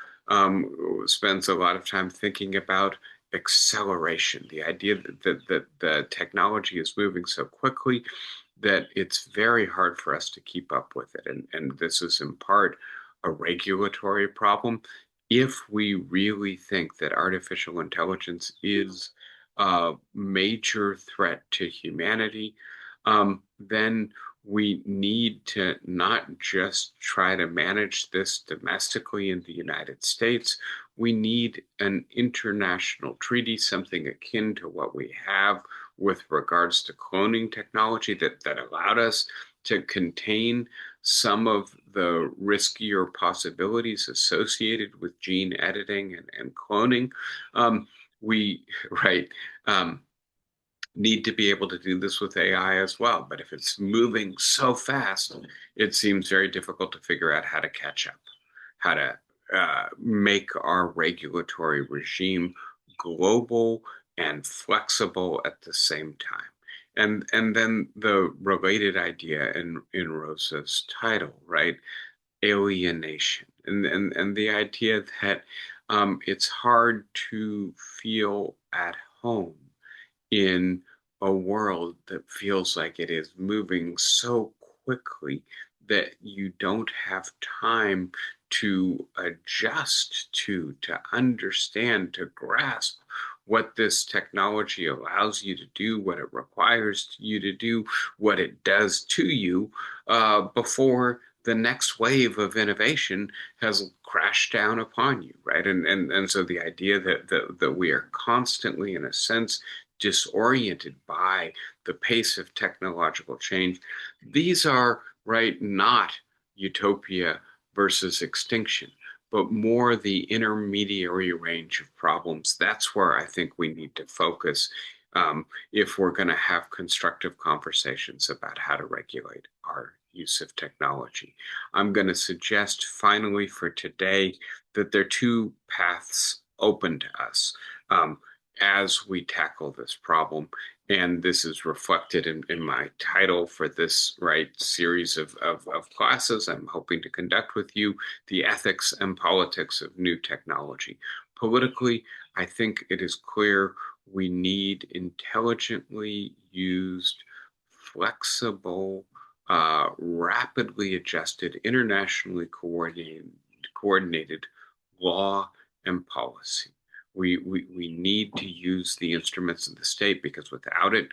spends a lot of time thinking about acceleration, the idea that the technology is moving so quickly that it's very hard for us to keep up with it. And this is in part a regulatory problem. If we really think that artificial intelligence is a major threat to humanity, then we need to not just try to manage this domestically in the United States. We need an international treaty, something akin to what we have with regards to cloning technology that allowed us to contain some of the riskier possibilities associated with gene editing and cloning. We, right, um, need to be able to do this with AI as well. But if it's moving so fast, it seems very difficult to figure out how to catch up, how to make our regulatory regime global and flexible at the same time. And then the related idea in Rosa's title, right? Alienation. And the idea that it's hard to feel at home in a world that feels like it is moving so quickly that you don't have time to adjust to understand, to grasp what this technology allows you to do, what it requires you to do, what it does to you before the next wave of innovation has crashed down upon you, right? And so the idea that we are constantly, in a sense, disoriented by the pace of technological change. These are, right, not utopia versus extinction, but more the intermediary range of problems. That's where I think we need to focus if we're going to have constructive conversations about how to regulate our use of technology. I'm going to suggest finally for today that there are two paths open to us. Um, as we tackle this problem. And this is reflected in my title for this right series of classes I'm hoping to conduct with you, The Ethics and Politics of New Technology. Politically, I think it is clear we need intelligently used, flexible, rapidly adjusted, internationally coordinated law and policy. We need to use the instruments of the state because without it,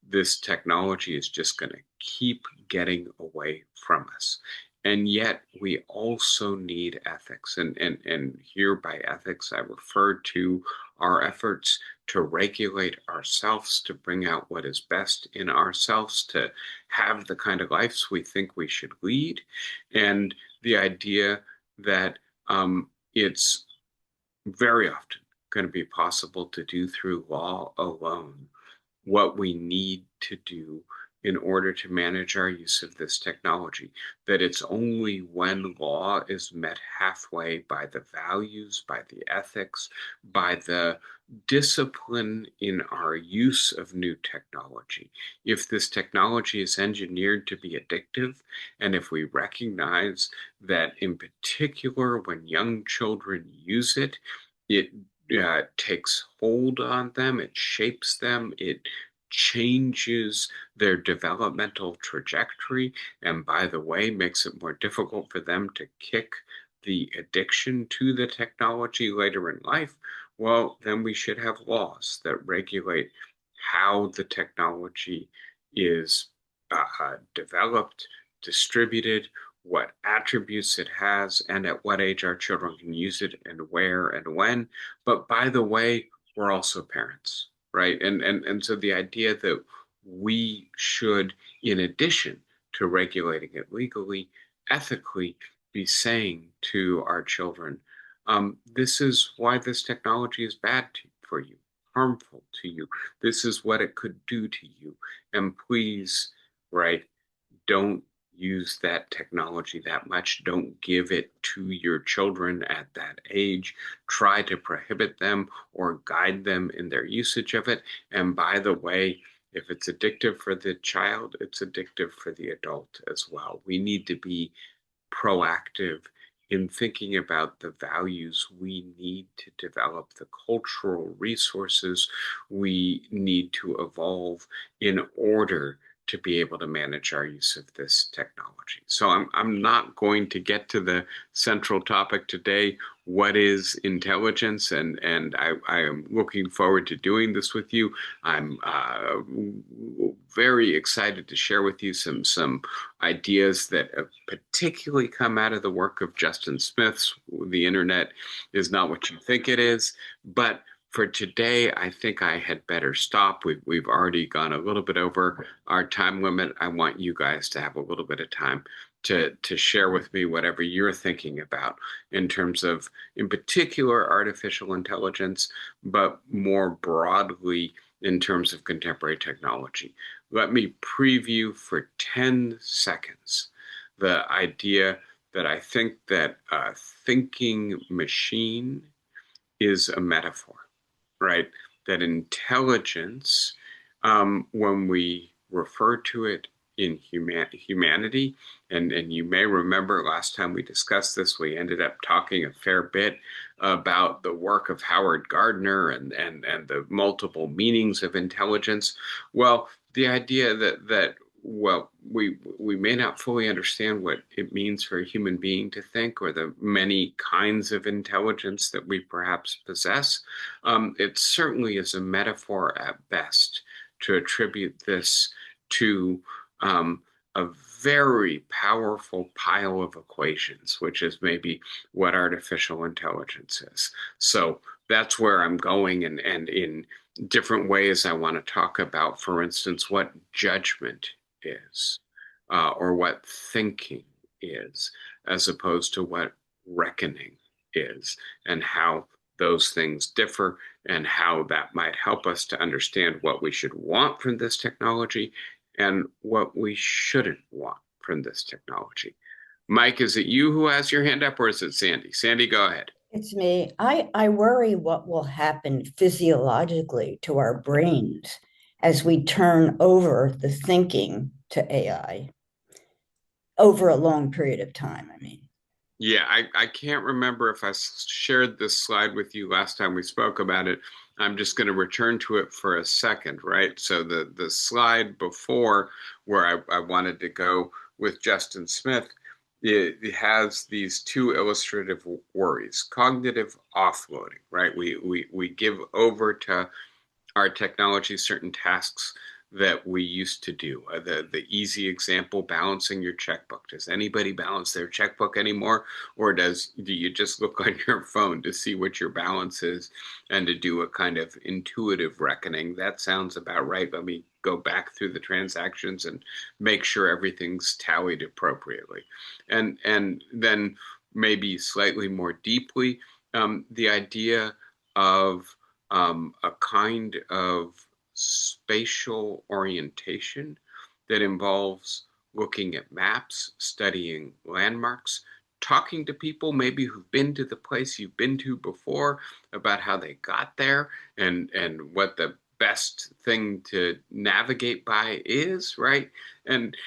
this technology is just going to keep getting away from us. And yet, we also need ethics. And here by ethics, I refer to our efforts to regulate ourselves, to bring out what is best in ourselves, to have the kind of lives we think we should lead, and the idea that it's very often going to be possible to do through law alone what we need to do in order to manage our use of this technology. That it's only when law is met halfway by the values, by the ethics, by the discipline in our use of new technology. If this technology is engineered to be addictive, and if we recognize that in particular when young children use it, it takes hold on them, it shapes them, it changes their developmental trajectory, and by the way, makes it more difficult for them to kick the addiction to the technology later in life, well, then we should have laws that regulate how the technology is developed, distributed, what attributes it has, and at what age our children can use it, and where and when. But by the way, we're also parents, right? And so the idea that we should, in addition to regulating it legally, ethically, be saying to our children, this is why this technology is bad for you, harmful to you. This is what it could do to you. And please, right, don't use that technology that much. Don't give it to your children at that age. Try to prohibit them or guide them in their usage of it. And by the way, if it's addictive for the child, it's addictive for the adult as well. We need to be proactive in thinking about the values we need to develop, the cultural resources we need to evolve in order to be able to manage our use of this technology. So I'm not going to get to the central topic today. What is intelligence? I am looking forward to doing this with you. I'm very excited to share with you some ideas that have particularly come out of the work of Justin Smith's The Internet is Not What You Think It Is. But for today, I think I had better stop. We've already gone a little bit over our time limit. I want you guys to have a little bit of time to share with me whatever you're thinking about in terms of, in particular, artificial intelligence, but more broadly in terms of contemporary technology. Let me preview for 10 seconds the idea that I think that a thinking machine is a metaphor, right? That intelligence, when we refer to it in humanity, and you may remember last time we discussed this, we ended up talking a fair bit about the work of Howard Gardner and the multiple meanings of intelligence. Well, the idea that well, we may not fully understand what it means for a human being to think, or the many kinds of intelligence that we perhaps possess. It certainly is a metaphor at best to attribute this to a very powerful pile of equations, which is maybe what artificial intelligence is. So that's where I'm going, and in different ways, I want to talk about, for instance, what judgment is, or what thinking is, as opposed to what reckoning is, and how those things differ, and how that might help us to understand what we should want from this technology and what we shouldn't want from this technology. Mike, is it you who has your hand up, or is it Sandy? Sandy, go ahead.
It's me. I worry what will happen physiologically to our brains as we turn over the thinking to AI over a long period of time. I mean,
Yeah, I can't remember if I shared this slide with you last time we spoke about it. I'm just going to return to it for a second, right? So the slide before, where I wanted to go with Justin Smith, it has these two illustrative worries: cognitive offloading, right? We give over to our technology certain tasks that we used to do. The easy example, balancing your checkbook. Does anybody balance their checkbook anymore, or do you just look on your phone to see what your balance is and to do a kind of intuitive reckoning? That sounds about right. Let me go back through the transactions and make sure everything's tallied appropriately, and then maybe slightly more deeply, the idea of a kind of spatial orientation that involves looking at maps, studying landmarks, talking to people maybe who've been to the place you've been to before about how they got there, and what the best thing to navigate by is, right? And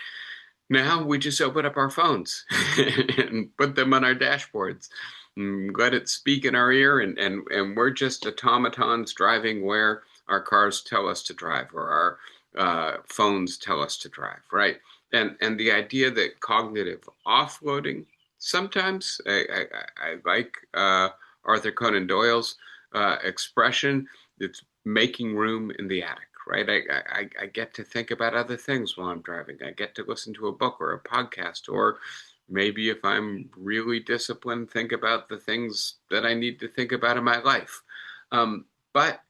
now we just open up our phones and put them on our dashboards, and let it speak in our ear, and we're just automatons driving where our cars tell us to drive, or our phones tell us to drive, right? And the idea that cognitive offloading, sometimes I like Arthur Conan Doyle's expression, it's making room in the attic, right? I get to think about other things while I'm driving. I get to listen to a book or a podcast, or maybe if I'm really disciplined, think about the things that I need to think about in my life. But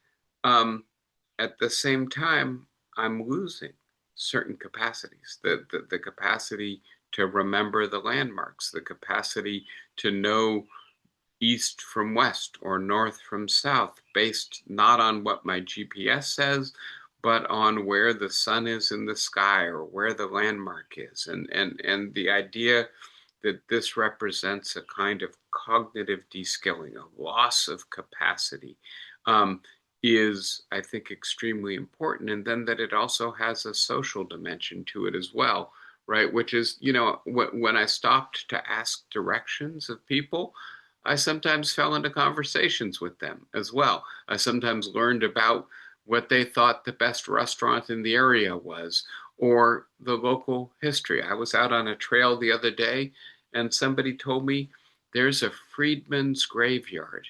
at the same time, I'm losing certain capacities, the capacity to remember the landmarks, the capacity to know east from west or north from south, based not on what my GPS says, but on where the sun is in the sky, or where the landmark is. And the idea that this represents a kind of cognitive deskilling, a loss of capacity, is, I think, extremely important. And then that it also has a social dimension to it as well, right? Which is, when I stopped to ask directions of people, I sometimes fell into conversations with them as well. I sometimes learned about what they thought the best restaurant in the area was, or the local history. I was out on a trail the other day and somebody told me there's a freedman's graveyard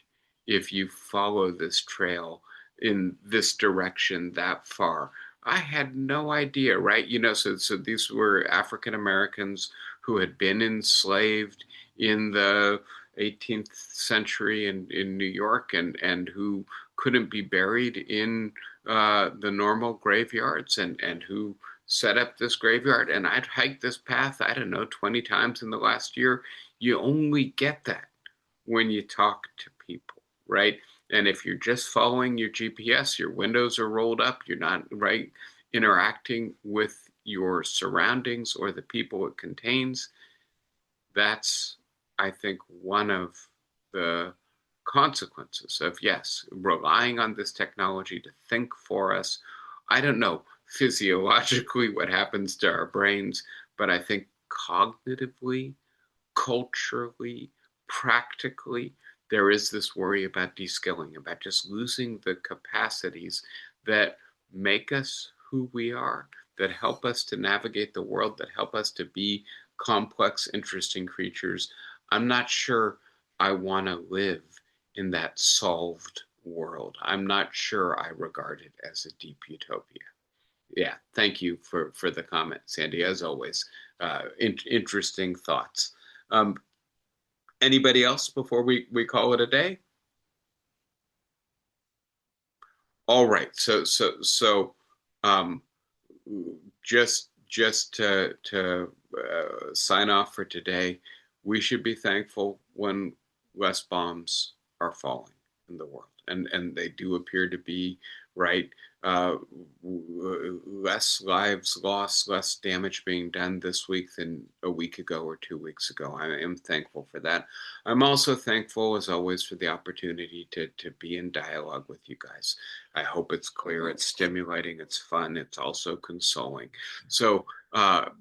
if you follow this trail in this direction that far. I had no idea, right? So these were African Americans who had been enslaved in the 18th century in New York and who couldn't be buried in the normal graveyards and who set up this graveyard. And I'd hiked this path, I don't know, 20 times in the last year. You only get that when you talk to people, right? And if you're just following your GPS, your windows are rolled up, you're not right interacting with your surroundings or the people it contains. That's, I think, one of the consequences of, yes, relying on this technology to think for us. I don't know physiologically what happens to our brains, but I think cognitively, culturally, practically, there is this worry about de-skilling, about just losing the capacities that make us who we are, that help us to navigate the world, that help us to be complex, interesting creatures. I'm not sure I want to live in that solved world. I'm not sure I regard it as a deep utopia. Yeah, thank you for the comment, Sandy. As always, interesting thoughts. Um, Anybody else before we call it a day? All right. So um, just to sign off for today, we should be thankful when less bombs are falling in the world, and they do appear to be, right. Uh, Less lives lost, less damage being done this week than a week ago or 2 weeks ago. I am thankful for that. I'm also thankful, as always, for the opportunity to be in dialogue with you guys. I hope it's clear, it's stimulating, it's fun, it's also consoling. So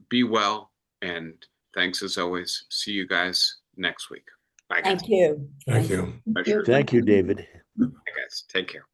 be well, and thanks as always. See you guys next week. Bye, guys.
Thank you.
Thank you.
Pleasure.
Thank you, David.
Bye, guys. Take care.